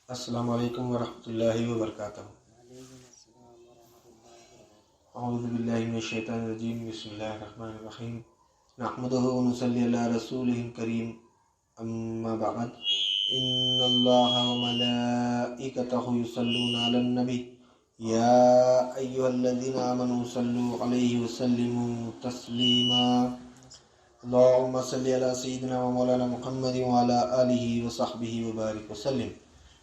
السلام علیکم ورحمۃ اللہ وبرکاتہ۔ اعوذ باللہ من الشیطان الرجیم، بسم اللہ الرحمن الرحیم، نحمدہ ونصلی علی رسولہ الکریم، اما بعد، ان اللہ وملائکتہ یصلون علی النبی یا ایہا الذین آمنوا صلوا علیہ وسلموا تسلیما، اللہم صلی علی سیدنا و مولانا محمد وعلی آلہ وصحبہ وبارک وسلم،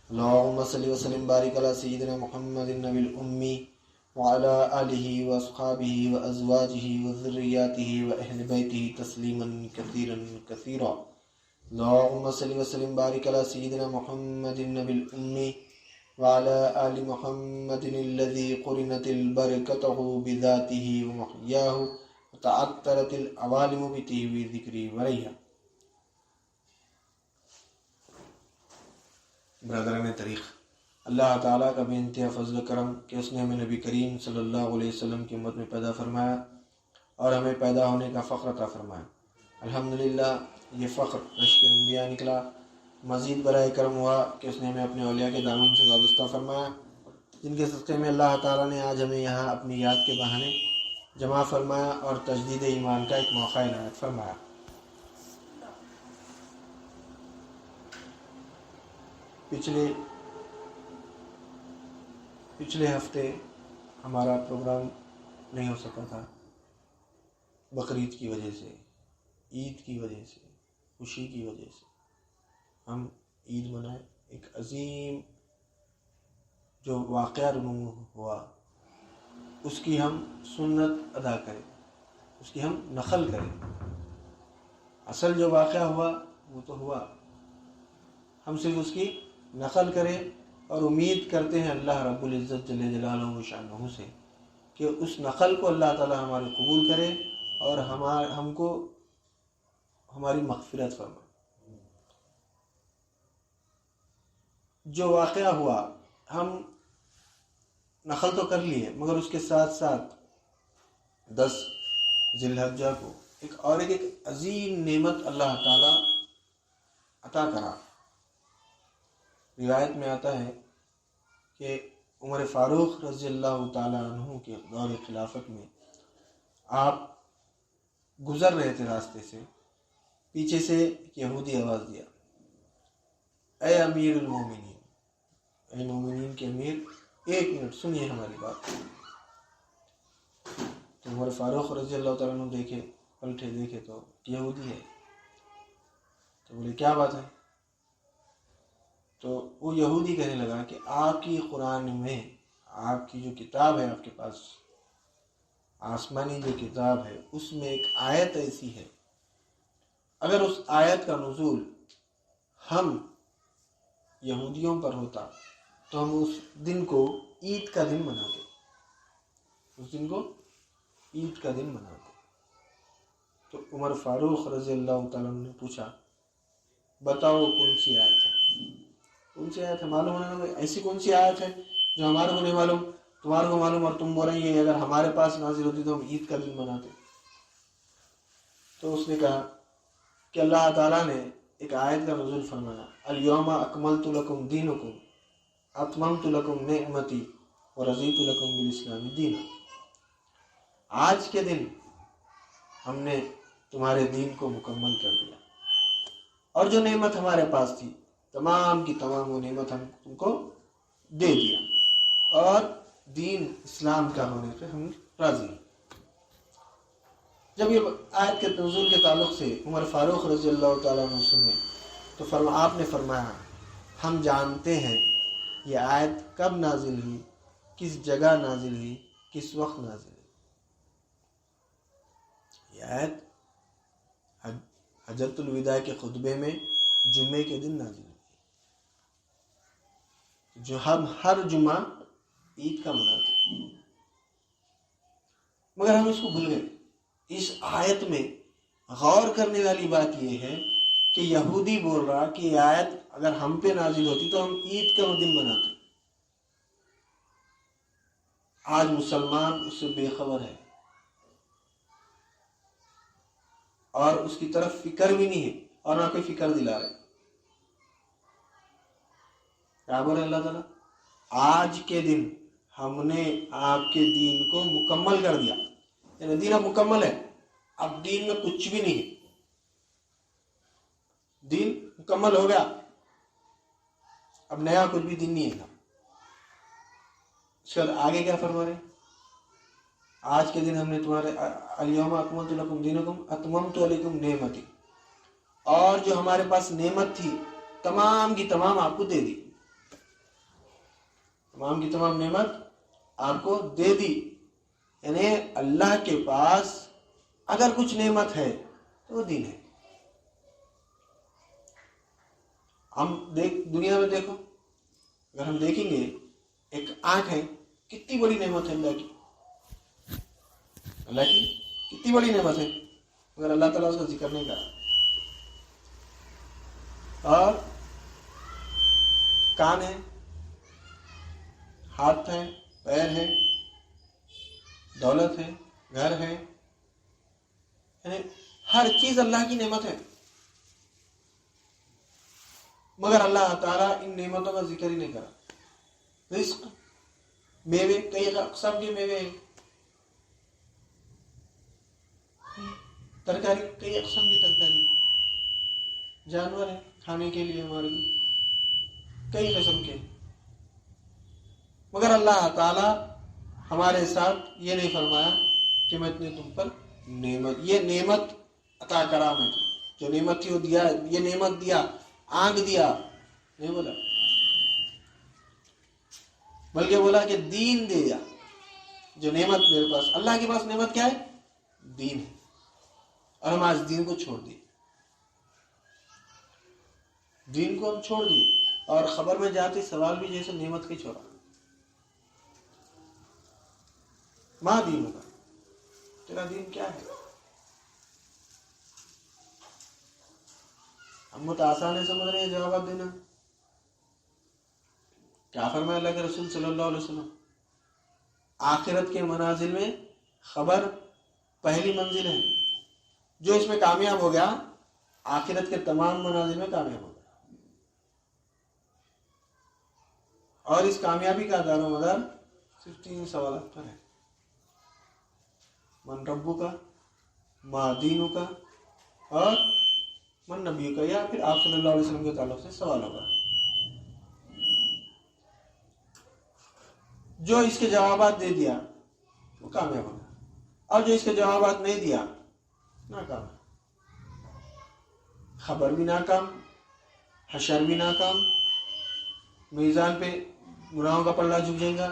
اللہم صلی وسلم بارک علی سیدنا محمد النبی الامی وعلی آلہ واصحابہ وازواجہ وذریاتہ واہل بیتہ تسلیما کثیرا کثیرا، اللہم صلی وسلم بارک علی سیدنا محمد النبی الامی وعلی آل محمد الذی قرنت البرکتہ بذاتہ ومحیاہ وتعطرت العوالم بطیب ذکری وریہ۔ برادران طریق، اللہ تعالیٰ کا بے انتہا فضل و کرم کہ اس نے ہمیں نبی کریم صلی اللہ علیہ وسلم کی امت میں پیدا فرمایا اور ہمیں پیدا ہونے کا فخر عطا فرمایا۔ الحمدللہ یہ فخر رشک انبیاء نکلا۔ مزید برائے کرم ہوا کہ اس نے ہمیں اپنے اولیاء کے دامن سے وابستہ فرمایا، جن کے صدقے میں اللہ تعالیٰ نے آج ہمیں یہاں اپنی یاد کے بہانے جمع فرمایا اور تجدید ایمان کا ایک موقع عنایت فرمایا۔ پچھلے ہفتے ہمارا پروگرام نہیں ہو سکا تھا، بقرعید کی وجہ سے، عید کی وجہ سے، خوشی کی وجہ سے ہم عید منائے۔ ایک عظیم جو واقعہ رونما ہوا اس کی ہم سنت ادا کریں، اس کی ہم نقل کریں۔ اصل جو واقعہ ہوا وہ تو ہوا، ہم صرف اس کی نقل کریں اور امید کرتے ہیں اللہ رب العزت جل جلالہ و شانہ سے کہ اس نقل کو اللہ تعالی ہماری قبول کرے اور ہم کو ہماری مغفرت فرمائے۔ جو واقعہ ہوا ہم نقل تو کر لیے، مگر اس کے ساتھ ساتھ 10 ذی الحجہ کو ایک عظیم نعمت اللہ تعالی عطا کرا۔ روایت میں آتا ہے کہ عمر فاروق رضی اللہ تعالی عنہ کے دور خلافت میں آپ گزر رہے تھے راستے سے، پیچھے سے ایک یہودی آواز دیا، اے امیر المومنین، اے مومنین کے امیر، ایک منٹ سنیے ہماری بات۔ تو عمر فاروق رضی اللہ تعالیٰ عنہ دیکھے تو یہودی ہے، تو بولے کیا بات ہے؟ تو وہ یہودی کہنے لگا کہ آپ کی قرآن میں، آپ کی جو کتاب ہے آپ کے پاس، آسمانی جو کتاب ہے، اس میں ایک آیت ایسی ہے، اگر اس آیت کا نزول ہم یہودیوں پر ہوتا تو ہم اس دن کو عید کا دن مناتے، اس دن کو عید کا دن مناتے۔ تو عمر فاروق رضی اللہ تعالیٰ نے پوچھا، بتاؤ کون سی آیت ہے؟ کون سی آیت ہے؟ معلوم ہونا نا، ایسی کون سی آیت ہے جو ہمارے کو نہیں معلوم، تمہارے کو معلوم، اور تم بول رہی ہیں اگر ہمارے پاس نازل ہوتی تو ہم عید کا دن مناتے۔ تو اس نے کہا کہ اللہ تعالیٰ نے ایک آیت کا نزول فرمایا، الیوم اکملت لکم دینکم اتممت لکم نعمتی ورضیت لکم بالاسلام دینا۔ آج کے دن ہم نے تمہارے دین کو مکمل کر دیا، اور جو نعمت ہمارے پاس تھی تمام کی تمام وہ نعمت ہم تم کو دے دیا، اور دین اسلام کا ہونے پہ ہم راضی ہیں۔ جب یہ آیت کے نزول کے تعلق سے عمر فاروق رضی اللہ تعالیٰ عنہ سنے تو آپ نے فرمایا، ہم جانتے ہیں یہ آیت کب نازل ہوئی، کس جگہ نازل ہوئی، کس وقت نازل ہوئی۔ یہ آیت حجۃ الوداع کے خطبے میں جمعے کے دن نازل ہوئی، جو ہم ہر جمعہ عید کا مناتے ہیں، مگر ہم اس کو بھول گئے۔ اس آیت میں غور کرنے والی بات یہ ہے کہ یہودی بول رہا کہ یہ آیت اگر ہم پہ نازل ہوتی تو ہم عید کا وہ دن مناتے۔ آج مسلمان اس سے بے خبر ہے اور اس کی طرف فکر بھی نہیں ہے، اور نہ کوئی فکر دلا رہے۔ کیا بول رہے اللہ تعالیٰ؟ آج کے دن ہم نے آپ کے دین کو مکمل کر دیا، یعنی دین اب مکمل ہے، اب دین میں کچھ بھی نہیں ہے، دین مکمل ہو گیا، اب نیا کچھ بھی دین نہیں ہے۔ اس کے بعد آگے کیا فرما رہے ہیں؟ آج کے دن ہم نے تمہارے الیوم اکملت لکم دینکم اتممت علیکم نعمتی، اور جو ہمارے پاس نعمت تھی تمام کی تمام آپ کو دے دی، تمام کی تمام نعمت آپ کو دے دی۔ یعنی اللہ کے پاس اگر کچھ نعمت ہے تو وہ دین ہے۔ ہم دنیا میں دیکھو، اگر ہم دیکھیں گے ایک آنکھ ہے، کتنی بڑی نعمت ہے اللہ کی، اللہ کی کتنی بڑی نعمت ہے، مگر اللہ تعالیٰ اس کا ذکر نہیں کرا۔ اور کان ہے، ہاتھ ہے، پیر ہے، دولت ہے، گھر ہے، یعنی ہر چیز اللہ کی نعمت ہے، مگر اللہ تعالیٰ ان نعمتوں کا ذکر ہی نہیں کرا۔ رزق، میوے، کئی اقسام کے میوے ہیں، ترکاری، کئی اقسام کی ترکاری، جانور ہیں کھانے کے لیے ہمارے کو، کئی قسم کے، مگر اللہ تعالی ہمارے ساتھ یہ نہیں فرمایا کہ میں نے تم پر یہ نعمت عطا کرا، میں جو نعمت تھی وہ دیا، یہ نعمت دیا، آنکھ دیا، نہیں بولا، بلکہ بولا کہ دین دے دیا۔ جو نعمت میرے پاس، اللہ کے پاس نعمت کیا ہے؟ دین ہے، اور ہم آج دین کو چھوڑ دیے، دین کو ہم چھوڑ دیے، اور خبر میں جاتی سوال بھی جیسے نعمت کے چھوڑا، ماں دین ہوگا، تیرا دین کیا ہے؟ ہم بہت آسان ہے سمجھ رہے ہیں جواب دینا۔ کیا فرمایا اللہ کے رسول صلی اللہ علیہ وسلم؟ آخرت کے منازل میں خبر پہلی منزل ہے، جو اس میں کامیاب ہو گیا آخرت کے تمام منازل میں کامیاب ہو گیا، اور اس کامیابی کا دار و مدار صرف 3 سوالات پر ہے: من ربو کا، ما دینو کا، اور من نبی کا، یا پھر آپ صلی اللہ علیہ وسلم کے تعلق سے سوال ہوگا۔ جو اس کے جوابات دے دیا وہ کامیاب ہوگا، اور جو اس کے جوابات نہیں دیا ناکام، خبر بھی ناکام، حشر بھی ناکام، میزان پہ گناہوں کا پلڑا جھک جائے گا،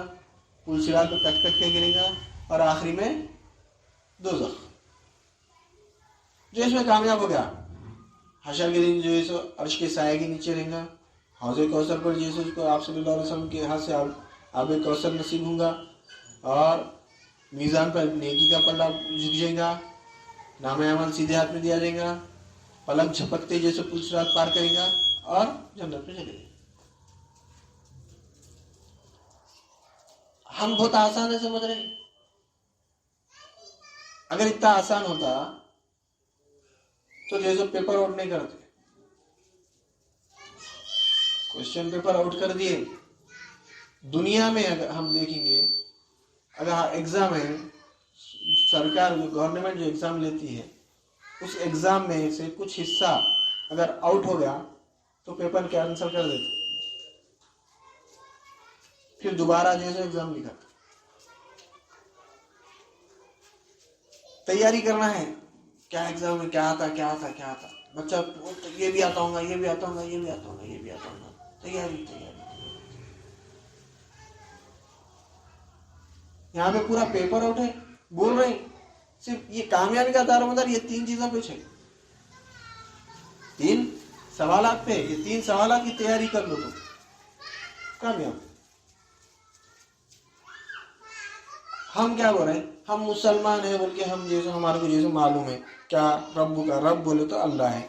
پل صراط پہ کٹ کٹ کے گرے گا، اور آخری میں دوزخ۔ جو اس میں کامیاب ہو گیا حشر کے دن جو ہے سو عرش کے سائے کے نیچے رہیں گا، حوض کوثر پر جیسے اس کو آپ صلی اللہ علیہ وسلم کے ہاتھ سے آب کوثر نصیب ہوں گا، اور میزان پر نیکی کا پلڑا جھک جائے گا، نام عمل سیدھے ہاتھ میں دیا جائے گا، پلک جھپکتے جیسے پل صراط پار کرے گا، اور جنت میں چلے گا۔ ہم بہت آسان ہے سمجھ رہے ہیں۔ اگر اتنا آسان ہوتا تو جیسے پیپر آؤٹ نہیں کرتے، کوشچن پیپر آؤٹ کر دیے۔ دنیا میں اگر ہم دیکھیں گے، اگر ایگزام ہے، سرکار گورنمنٹ جو ایگزام لیتی ہے، اس ایگزام میں سے کچھ حصہ اگر آؤٹ ہو گیا تو پیپر کینسل کر دیتے، پھر دوبارہ جیسے ایگزام لکھا۔ تیاری کرنا ہے، کیا ایگزام میں کیا آتا کیا آتا کیا آتا، بچہ یہ بھی آتا ہوگا، یہ بھی آتا ہوگا، یہ بھی آتا ہوگا، یہ بھی آتا ہوگا، تیاری تیاری۔ یہاں پہ پورا پیپر آؤٹ ہے، بول رہے ہیں صرف یہ کامیابی کا دار و مدار یہ 3 چیزوں پہ ہے، 3 سوالات پہ، یہ 3 سوالات کی تیاری کر لو تو کامیاب۔ ہم کیا بول رہے ہیں؟ ہم مسلمان ہیں، بلکہ ہم جیسے ہمارے کو جیسے معلوم ہے کیا رب کا، رب بولے تو اللہ ہے،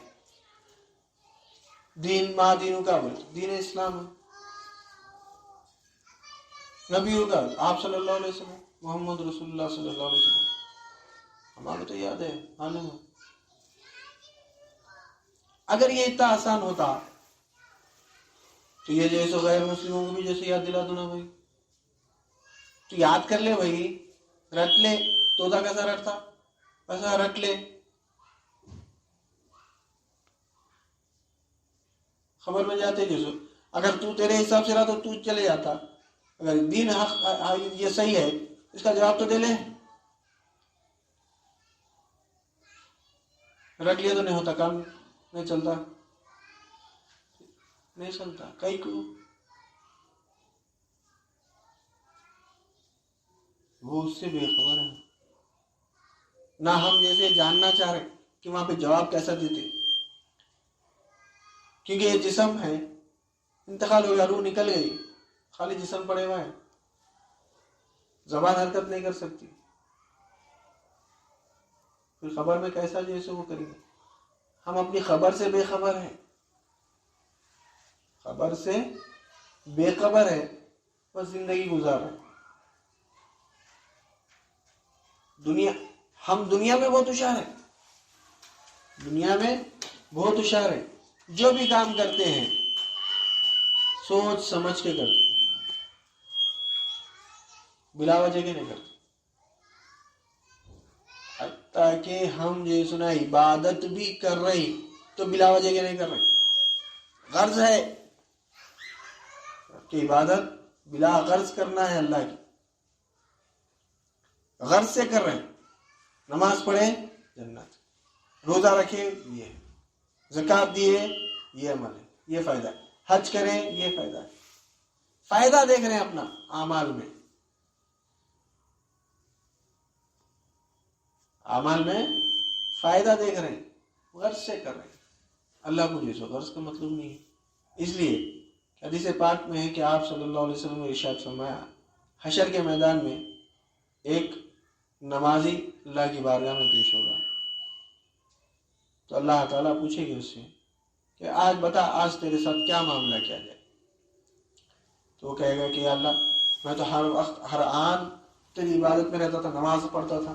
دین ما دینوں کا بولے دین اسلام ہے، نبی کا آپ صلی اللہ علیہ وسلم، محمد رسول اللہ صلی اللہ علیہ وسلم، ہمارے تو یاد ہے، معلوم ہے۔ اگر یہ اتنا آسان ہوتا تو یہ جیسے غیر مسلموں کو بھی جیسے یاد دلا دو نا بھائی، تو یاد کر لے بھائی، رٹ لے، طوطا کیسا رٹتا ویسا رٹ لے. خبر میں جاتے جیسے اگر تو تیرے حساب سے رہا تو تو چلے جاتا، اگر دین حق یہ صحیح ہے اس کا جواب تو دے لے. رٹ لیا تو نہیں ہوتا، کام نہیں چلتا، نہیں چلتا. کئی کو وہ اس سے بے خبر ہے، نہ ہم جیسے جاننا چاہ رہے کہ وہاں پہ جواب کیسا دیتے، کیونکہ یہ جسم ہے، انتقال ہو گیا، روح نکل گئی، خالی جسم پڑے ہوا ہے، زبان حرکت نہیں کر سکتی، پھر خبر میں کیسا جیسے وہ کریں گے. ہم اپنی خبر سے بے خبر ہیں، خبر سے بے خبر ہے، بس زندگی گزار رہے. ہم دنیا میں بہت ہوشیار ہیں، دنیا میں بہت ہوشیار ہیں، جو بھی کام کرتے ہیں سوچ سمجھ کے کرتے، بلا وجہ کے نہیں کرتے. حتیٰ کہ ہم جو سنا عبادت بھی کر رہے تو بلا وجہ کے نہیں کر رہے. غرض ہے کہ عبادت بلا غرض کرنا ہے اللہ کی، غرض سے کر رہے ہیں. نماز پڑھیں جنت، روزہ رکھیں یہ، زکوٰۃ دیے یہ عمل ہے، یہ فائدہ ہے، حج کریں یہ فائدہ ہے. فائدہ دیکھ رہے ہیں اپنا اعمال میں، اعمال میں فائدہ دیکھ رہے ہیں، غرض سے کر رہے ہیں. اللہ کو جیسو غرض کا مطلب نہیں ہے. اس لیے حدیث پاک میں ہے کہ آپ صلی اللہ علیہ وسلم نے ارشاد فرمایا، حشر کے میدان میں ایک نمازی اللہ کی بارگاہ میں پیش ہوگا تو اللہ تعالیٰ پوچھے گی اس سے کہ آج بتا، آج تیرے ساتھ کیا معاملہ کیا جائے. تو وہ کہے گا کہ یا اللہ میں تو ہر وقت ہر آن تیری عبادت میں رہتا تھا، نماز پڑھتا تھا،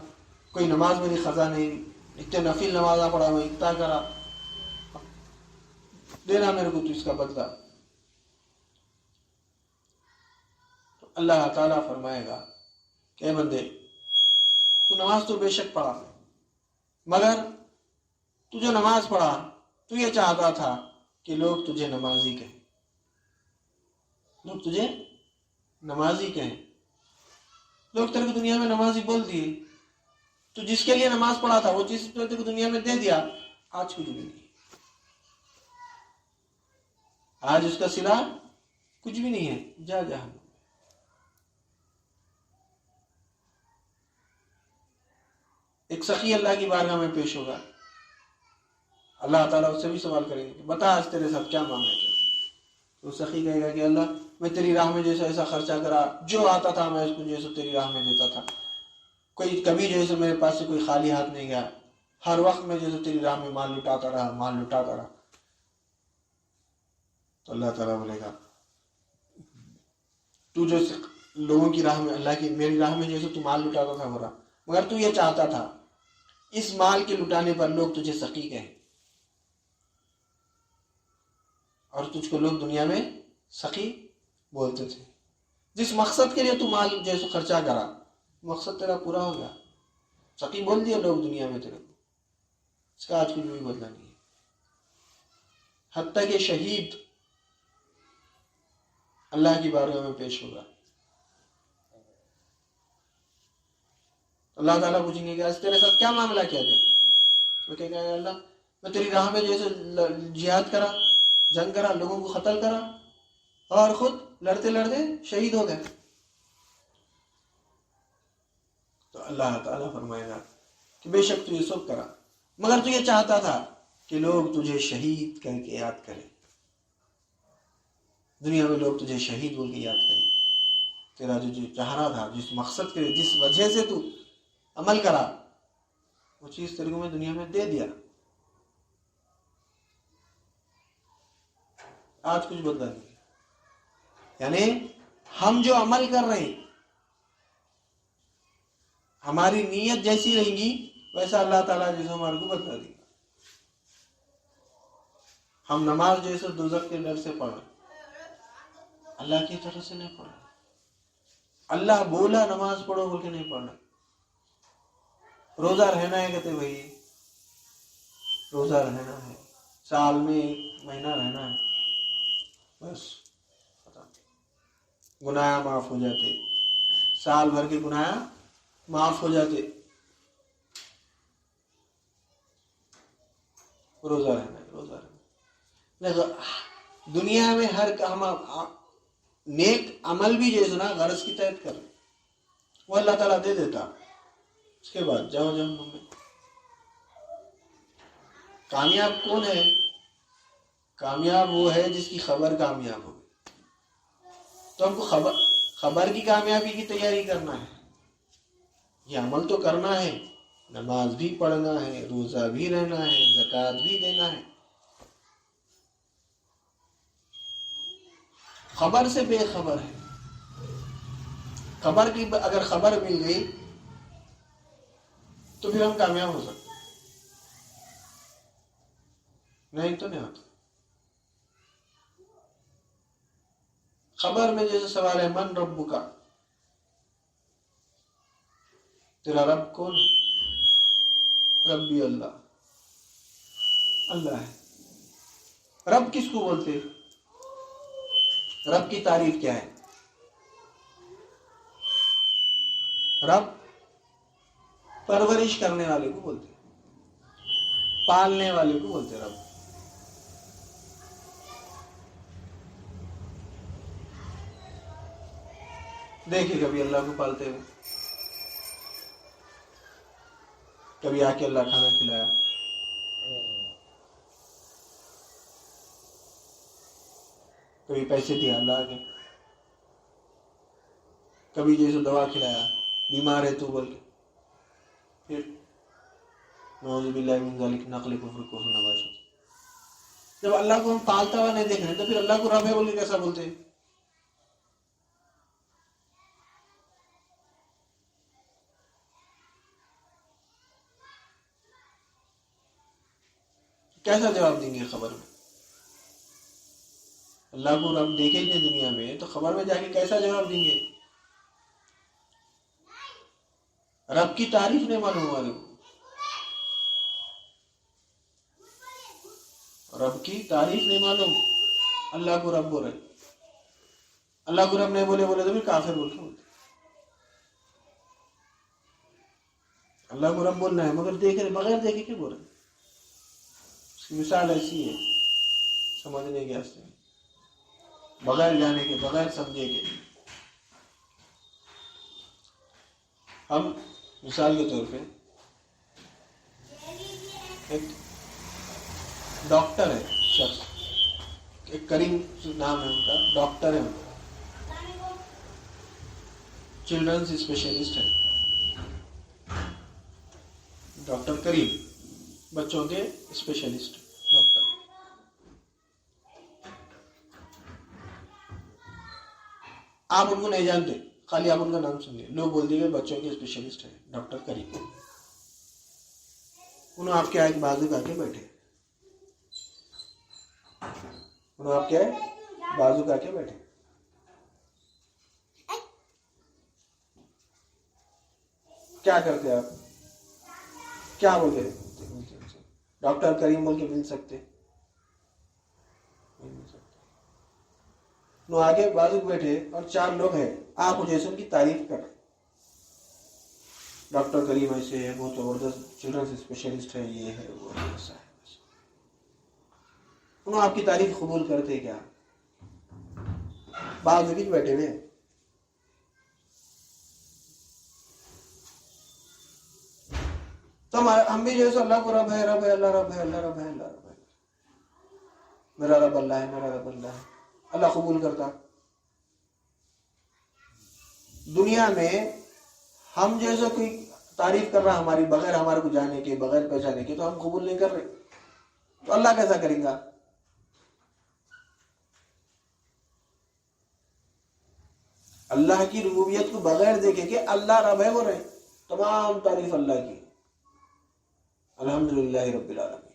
کوئی نماز میری قضا نہیں، اتنے نفل نمازاں پڑھا، میں اتنا کرا، دینا میرے کو تو اس کا بدلہ. تو اللہ تعالیٰ فرمائے گا کہ اے بندے، تو نماز تو بے شک پڑھا، مگر تو جو نماز پڑھا تو یہ چاہتا تھا کہ لوگ تجھے نمازی کہیں، لوگ تجھے نمازی کہیں. لوگ تیرے کو دنیا میں نمازی بول دیے، تو جس کے لیے نماز پڑھا تھا وہ چیز تیرے کو دنیا میں دے دیا، آج کچھ بھی نہیں، آج اس کا صلہ کچھ بھی نہیں ہے، جا جہنم. ایک سخی اللہ کی بارگاہ میں پیش ہوگا، اللہ تعالیٰ اس سے بھی سوال کریں گے کہ بتا آج تیرے ساتھ کیا معاملہ کیا. تو سخی کہے گا کہ اللہ میں تیری راہ میں جیسا ایسا خرچہ کرا، جو آتا تھا میں اس کو جیسے تیری راہ میں دیتا تھا، کوئی کبھی جیسے میرے پاس سے کوئی خالی ہاتھ نہیں گیا، ہر وقت میں جیسے تیری راہ میں مال لٹاتا رہا، مال لٹاتا رہا. تو اللہ تعالیٰ بولے گا تو جو لوگوں کی راہ میں، اللہ کی میری راہ میں جیسے تو مال لٹاتا تھا برا، مگر تو یہ چاہتا تھا اس مال کے لٹانے پر لوگ تجھے سخی کہیں، اور تجھ کو لوگ دنیا میں سخی بولتے تھے. جس مقصد کے لیے تو مال جیسے خرچہ کرا، مقصد تیرا پورا ہو گیا، سخی بول دیا لوگ دنیا میں تیرے کو، اس کا آج کچھ بھی بدلا نہیں ہے. حتیٰ کہ شہید اللہ کی بارگاہ میں پیش ہوگا، اللہ تعالیٰ پوچھیں گے کہ آج تیرے ساتھ کیا معاملہ کیا جائے. تو کہے گا یا اللہ میں تیری راہ میں جیسے جہاد کرا، جنگ کرا، لوگوں کو قتل کرا، اور خود لڑتے لڑتے شہید ہو گئے. تو اللہ تعالیٰ فرمائے گا کہ بے شک تو یہ سب کرا، مگر تو یہ چاہتا تھا کہ لوگ تجھے شہید کر کے یاد کریں، دنیا میں لوگ تجھے شہید بول کے یاد کریں. تیرا جو چاہنا تھا، جس مقصد کے لیے، جس وجہ سے تو عمل کرا، وہ چیز تیرے کو میں دنیا میں دے دیا، آج کچھ بدلا نہیں. یعنی ہم جو عمل کر رہے ہیں، ہماری نیت جیسی رہیں گی ویسا اللہ تعالیٰ جیسے ہمارے کو بدلا دے گا. ہم نماز جیسے دوزخ کے ڈر سے پڑھ رہے ہیں، اللہ کی طرف سے نہیں پڑھ رہے. اللہ بولا نماز پڑھو بول کے نہیں پڑھ رہے. روزہ رہنا ہے کہتے بھائی روزہ رہنا ہے, سال میں 1 مہینہ رہنا ہے, بس گناہ معاف ہو جاتے, سال بھر کے گناہ معاف ہو جاتے. روزہ رہنا ہے, روزہ رہنا. دنیا میں ہر کام نیک عمل بھی جو ہے نا غرض کی تحت کر وہ اللہ تعالیٰ دے دیتا. اس کے بعد جاؤ جہنم میں. کامیاب کون ہے؟ کامیاب وہ ہے جس کی خبر کامیاب ہو. تو ہم کو خبر کی کامیابی کی تیاری کرنا ہے. یہ عمل تو کرنا ہے, نماز بھی پڑھنا ہے, روزہ بھی رہنا ہے, زکوٰۃ بھی دینا ہے. خبر سے بے خبر ہے. خبر کی اگر خبر مل گئی تو پھر ہم کامیاب ہو سکتے, نہیں تو نہیں ہوتا. خبر میں جیسے سوال ہے من رب کا, تیرا رب کون ہے؟ ربی اللہ, اللہ ہے. رب کس کو بولتے؟ رب کی تعریف کیا ہے؟ رب پرورش کرنے والے کو بولتے, پالنے والے کو بولتے رب. دیکھیں کبھی اللہ کو پالتے ہوئے, کبھی آ کے اللہ کھانا کھلایا, کبھی پیسے دیا اللہ آ کے, کبھی جیسے دوا کھلایا, بیمار ہے تو بول کے. پھر نعوذ باللہ من ذالک نقل کفر نباشت. جب اللہ کو ہم پالتا ہوا نہیں دیکھ رہے تو پھر اللہ کو رب ہے بول کے کیسا بولتے؟ کیسا جواب دیں گے خبر میں؟ اللہ کو رب دیکھے ہی نہیں دنیا میں تو خبر میں جا کے کیسا جواب دیں گے؟ رب کی تعریف نہیں معلوم والے کو, رب کی تعریف نہیں معلوم, اللہ کو رب بول رہے. اللہ کو رب نہیں بولے تو پھر کافر بول کے بولتے. اللہ کو رب بولنا ہے مگر بغیر دیکھے کیوں بول رہے؟ اس کی مثال ایسی ہے سمجھنے کے واسطے, بغیر جانے کے, بغیر سمجھے کے. ہم مثال کے طور پہ ایک ڈاکٹر ہے شخص, ایک کریم نام ہے ان کا, ڈاکٹر ہے ان کا, چلڈرنس اسپیشلسٹ ہے. ڈاکٹر کریم, بچوں کے اسپیشلسٹ ڈاکٹر. آپ ان کو نہیں جانتے, خالی آپ ان کا نام سن لیں, لوگ بول دیے بچوں کے اسپیشلسٹ ہے ڈاکٹر کریم. انہوں آپ کے ایک بازو کا کے بیٹھے, انہوں آپ کے بازو کا کے بیٹھے. کیا کرتے آپ؟ کیا بولتے؟ ڈاکٹر کریم بول کے مل سکتے؟ نہیں مل سکتے. نو آگے بازو بیٹھے اور 4 لوگ ہیں, آپ جیسے ان کی تعریف کر رہے. ڈاکٹر کریم ایسے ہے, بہت زبردست چلڈرنس اسپیشلسٹ ہے, یہ ہے وہ ہے, ایسا ہے. انہوں آپ کی تعریف قبول کرتے کیا؟ بازو بھی بیٹھے ہوئے. تو ہم بھی جو ہے اللہ کو رب ہے, رب ہے, اللہ رب ہے, اللہ رب ہے, اللہ رب ہے, میرا رب اللہ ہے, میرا رب اللہ ہے, اللہ قبول کرتا. دنیا میں ہم جیسا کوئی تعریف کر رہا ہماری بغیر ہمارے کو جانے کے, بغیر پہچانے کے, تو ہم قبول نہیں کر رہے, تو اللہ کیسا کریں گا؟ اللہ کی ربوبیت کو بغیر دیکھے کہ اللہ رب ہے بول رہے, تمام تعریف اللہ کی. الحمدللہ رب العالمین,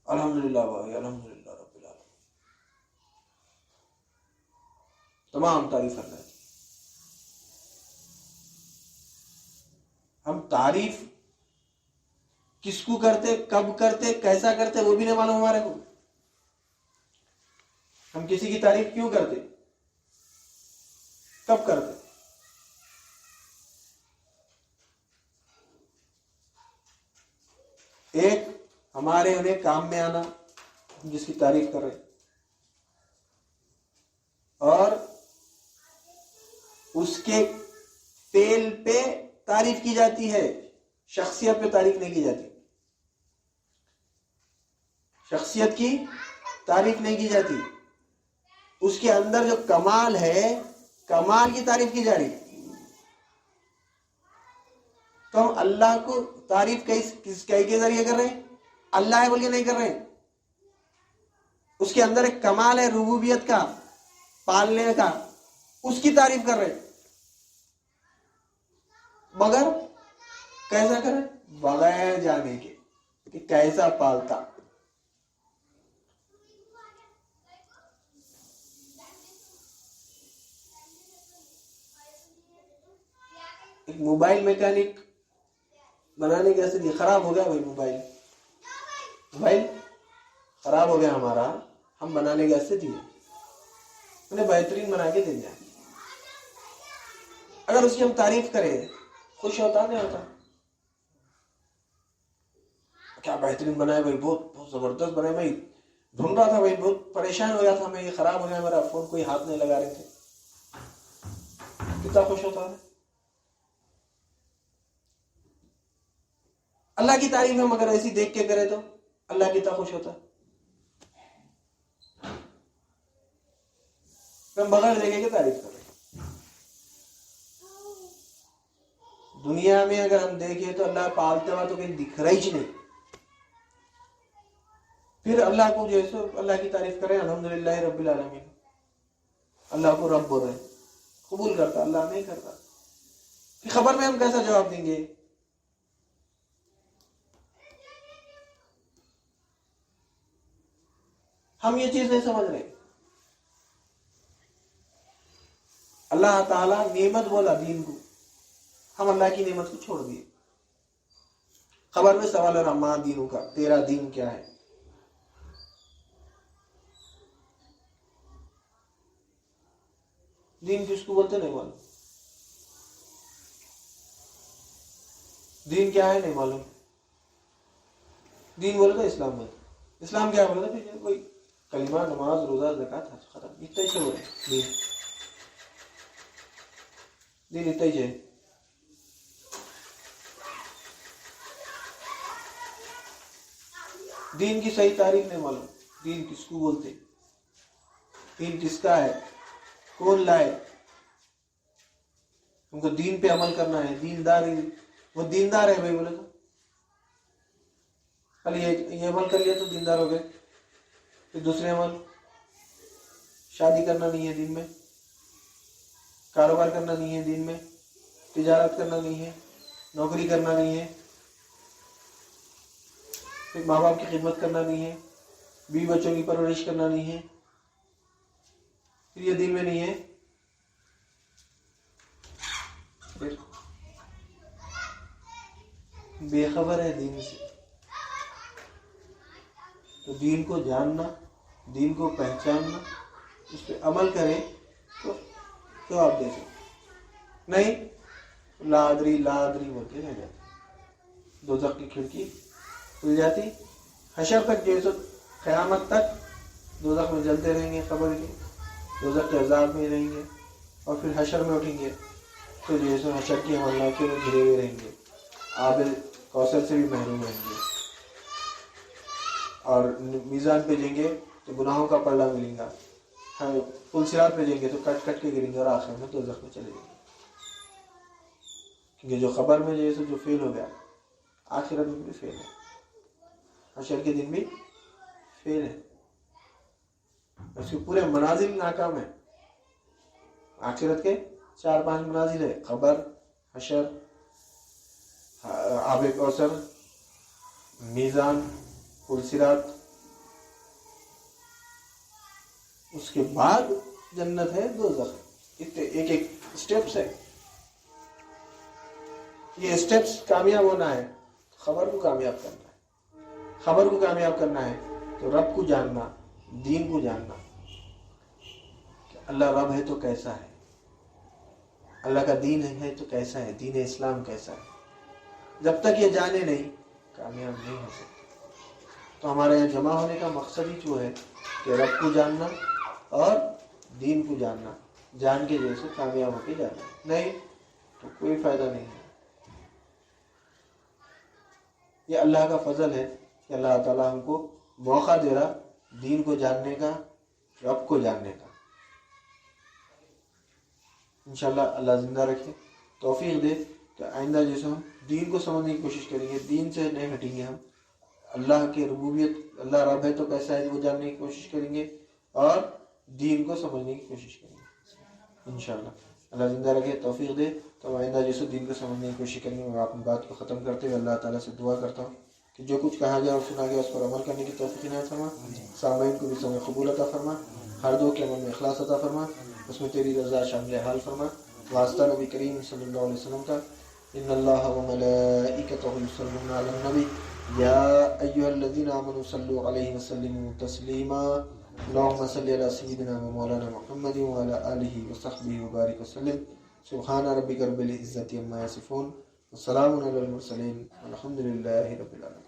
الحمدللہ بھائی, الحمدللہ رب العالمین. تمام تعریف اللہ کی. ہم تعریف کس کو کرتے، کب کرتے، کیسا کرتے وہ بھی نہیں معلوم ہمارے کو. ہم کسی کی تعریف کیوں کرتے، کب کرتے؟ ایک ہمارے انہیں کام میں آنا جس کی تعریف کر رہے، اور اس کے فعل پہ تعریف کی جاتی ہے، شخصیت پہ تعریف نہیں کی جاتی. شخصیت کی تعریف نہیں کی جاتی، اس کے اندر جو کمال ہے کمال کی تعریف کی جا رہی. تو ہم اللہ کو تعریف کس کے ذریعے کر رہے ہیں؟ اللہ ہے بول کے نہیں کر رہے ہیں. اس کے اندر ایک کمال ہے ربوبیت کا، پالنے کا، اس کی تعریف کر رہے ہیں. مگر کیسا کریں؟ بغیر جانے کے کہ کیسا پالتا. ایک موبائل میکینک بنانے کے ایسے خراب ہو گیا بھائی، موبائل خراب ہو گیا ہمارا، ہم بنانے کے ایسے دیے، انہیں بہترین بنا کے دے جائیں. اگر اس کی ہم تعریف کریں خوش ہوتا نہیں ہوتا؟ کیا بہترین بنائے بھائی، بہت زبردست بنائے بھائی، ڈھونڈ رہا تھا بھائی، بہت پریشان ہو گیا تھا میں، یہ خراب ہو گیا میرا فون، کوئی ہاتھ نہیں لگا رہے تھے. کتنا خوش ہوتا ہے. اللہ کی تعریف ہم اگر ایسی دیکھ کے کرے تو اللہ کتنا خوش ہوتا ہے. ہم بغیر دیکھے کے تعریف کریں. دنیا میں اگر ہم دیکھیں تو اللہ پالتے ہوا تو کہیں دکھ رہی ہی نہیں. پھر اللہ کو جیسے اللہ کی تعریف کریں الحمدللہ رب العالمین، اللہ کو رب بول رہے ہیں، قبول کرتا، اللہ نہیں کرتا. کہ خبر میں ہم کیسا جواب دیں گے؟ ہم یہ چیز نہیں سمجھ رہے. اللہ تعالیٰ نعمت بولا دین کو، ہم اللہ کی نعمت کو چھوڑ دیے. خبر میں سوال ہے ماں دینوں کا، تیرا دین کیا ہے؟ دین کس کو بولتے نہیں معلوم. دین کیا ہے نہیں معلوم. دین بولے تو اسلام بولے. اسلام کیا بولے تو کوئی کلمہ، نماز، روزہ، زکات، حج، ختم. اتنا ہی سے بولے دین. دین اتنا ہی ہے. دین کی صحیح تعریف نہیں معلوم. دین کس کو بولتے، دین کس کا ہے، کون لائے. ہم کو دین پہ عمل کرنا ہے. دیندار، وہ دیندار ہے بھائی بولے تو خالی یہ عمل کر لیا تو دیندار ہو گئے. پھر دوسرے عمل، شادی کرنا نہیں ہے دین میں، کاروبار کرنا نہیں ہے دین میں، تجارت کرنا نہیں ہے، نوکری کرنا نہیں ہے، پھر ماں باپ کی خدمت کرنا نہیں ہے، بیوی بچوں کی پرورش کرنا نہیں ہے، پھر یہ دین میں نہیں ہے. پھر بے خبر ہے دین سے. تو دین کو جاننا، دین کو پہچاننا، اس پہ عمل کریں تو آپ دے سکتے. نہیں لادری بول کے رہ جاتے. دوزخ کی کھڑکی کھل جاتی. حشر تک جیسے قیامت تک دوزخ میں جلتے رہیں گے، قبر کے دوزخ کے عذاب میں رہیں گے، اور پھر حشر میں اٹھیں گے تو جیسے حشر کی ہملاکیوں میں گھرے ہوئے رہیں گے، آب کوثر سے بھی محروم رہیں گے. اور میزان پہ جائیں گے تو گناہوں کا پلڑا ملے گا. پل صراط پہ جائیں گے تو کٹ کٹ کے گریں گے، اور آخر میں دوزخ میں چلے جائیں گے. کیونکہ جو خبر میں جیسے جو فیل ہو گیا، آخرت میں بھی فیل ہے، حشر کے دن بھی فیل ہے. اس کے پورے منازل ناکام ہے. آخرت کے 4-5 منازل ہے: قبر، حشر، آب کوثر، میزان، پل صراط. اس کے بعد جنت ہے، دوزخ ہے. ایک ایک اسٹیپس ہے. یہ اسٹیپس کامیاب ہونا ہے، خبر کو کامیاب کرنا ہے. خبر کو کامیاب کرنا ہے تو رب کو جاننا، دین کو جاننا کہ اللہ رب ہے تو کیسا ہے، اللہ کا دین ہے تو کیسا ہے، دین اسلام کیسا ہے. جب تک یہ جانے نہیں کامیاب نہیں ہو سکتے. تو ہمارے یہاں جمع ہونے کا مقصد ہی جو ہے کہ رب کو جاننا اور دین کو جاننا، جان کے جیسے کامیاب ہو کے جانا. نہیں تو کوئی فائدہ نہیں ہے. یہ اللہ کا فضل ہے کہ اللہ تعالیٰ ہم کو موقع دے رہا دین کو جاننے کا، رب کو جاننے کا. انشاءاللہ اللہ زندہ رکھے، توفیق دے کہ آئندہ جیسے ہم دین کو سمجھنے کی کوشش کریں گے، دین سے نہیں ہٹیں گے. ہم اللہ کی ربوبیت، اللہ رب ہے تو کیسا ہے وہ جاننے کی کوشش کریں گے اور دین کو سمجھنے کی کوشش کریں گے انشاءاللہ. اللہ زندہ رکھے، توفیق دے تو آئندہ جیسے دین کو سمجھنے کی کوشش کریں گے. میں اپنی بات کو ختم کرتے ہوئے اللہ تعالیٰ سے دعا کرتا ہوں کہ جو کچھ کہا گیا اور سنا گیا اس پر عمل کرنے کی توفیق عنایت فرما. سامعین کو بھی سمجھ قبول عطا فرما، ہر دعا کے عمل میں اخلاص عطا فرما، اس میں تیری رضا شامل حال فرما. واسطہ نبی کریم صلی اللہ علیہ وسلم کا. ان اللہ وملائکتہ یصلون علی النبی یا ایھا الذین آمنوا صلوا علیہ وسلموا تسلیما. اللهم صل على سيدنا ومولانا محمد وعلى آله وصحبه وبارك وسلم. سبحان ربك رب العزة عما يصفون، وسلام على المرسلين، والحمد لله رب العالمين.